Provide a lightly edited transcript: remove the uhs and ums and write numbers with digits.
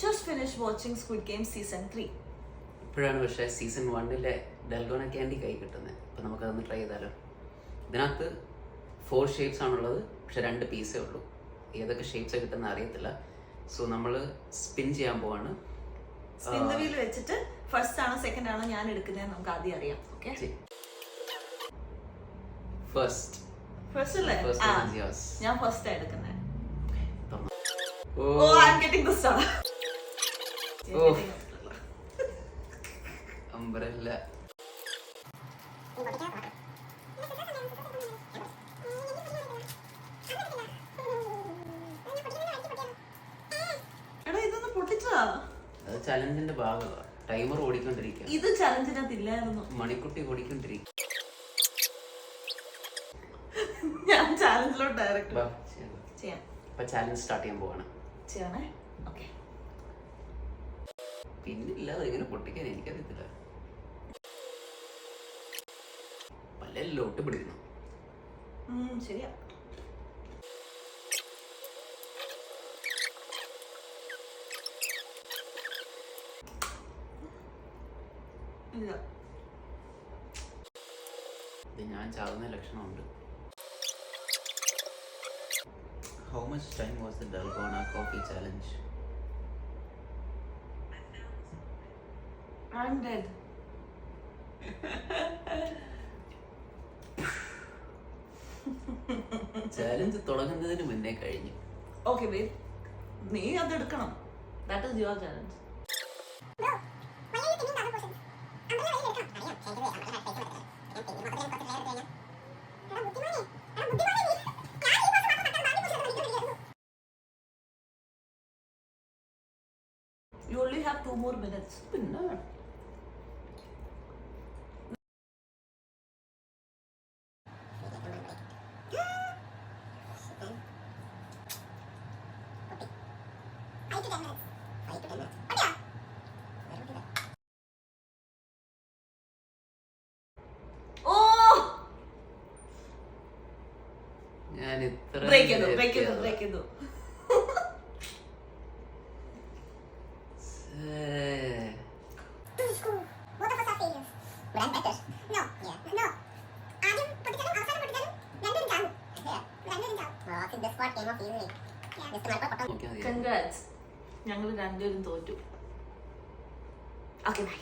just finished watching Squid Game season 3. ഇപ്പോഴാണ് പക്ഷേ season 1 Dalgona candy കൈ കിട്ടുന്നത്. അപ്പോൾ നമുക്കതൊന്ന് ട്രൈ ചെയ്താലോ. ഇതിനകത്ത് 4 ഷേപ്സ് ആണുള്ളത്, പക്ഷെ 2 പീസേ ഉള്ളൂ. ഏതൊക്കെ ഷേപ്സ് കിട്ടുന്ന അറിയത്തില്ല. സോ നമ്മൾ സ്പിൻ ചെയ്യാൻ പോവാണ്. സ്പിൻ ദ വീൽ വെച്ചിട്ട് ഫസ്റ്റ് ആണോ സെക്കൻഡ് ആണോ ഞാൻ എടുക്കുന്നത് നമുക്ക് ആദ്യം അറിയാം. ഓക്കെ, ഫസ്റ്റ് അല്ലേ? ഞാൻ ഫസ്റ്റ് എടുക്കുന്നത്. Oh, I'm getting the star. Umbrella. എടാ ഇതൊന്ന് പൊട്ടിച്ചതാ. അത് ചലഞ്ചിന്റെ ഭാഗമാണ്. ടൈമർ ഓടിക്കൊണ്ടിരിക്കുക. ഇത് ചലഞ്ചിനകത്തില്ലായിരുന്നു. മണിക്കുട്ടി ഓടിക്കൊണ്ടിരിക്കുക. ഞാൻ ചാലഞ്ചിലോട്ട് ഡയറക്റ്റ് ചെയ്യാം. ഇപ്പൊ ചാലഞ്ച് സ്റ്റാർട്ട് ചെയ്യാൻ പോവാണ്. ചെയ്യണേ. ഓക്കെ, പിന്നില്ലാതെ എങ്ങനെ പൊട്ടിക്കാൻ എനിക്കറിയത്തില്ല. പല്ലോട്ട് പിടിക്കുന്നു. ശരിയാ. ഞാൻ ചാവുന്ന ലക്ഷണമുണ്ട്. How much time was the Dalgona coffee challenge? I'm dead. Challenge തുടങ്ങുന്നതിന് മുന്നേ കഴിഞ്ഞു. ഓക്കെ വെയിറ്റ്, നീ അത് എടുക്കണം. That is your challenge. You only have 2 more minutes. പിന്നെ ഞാൻ ഇത്ര ബ്രേക്ക് ചെയ്തു. Congrats. ഞങ്ങൾ രണ്ടുപേരും തോറ്റു. Okay bye.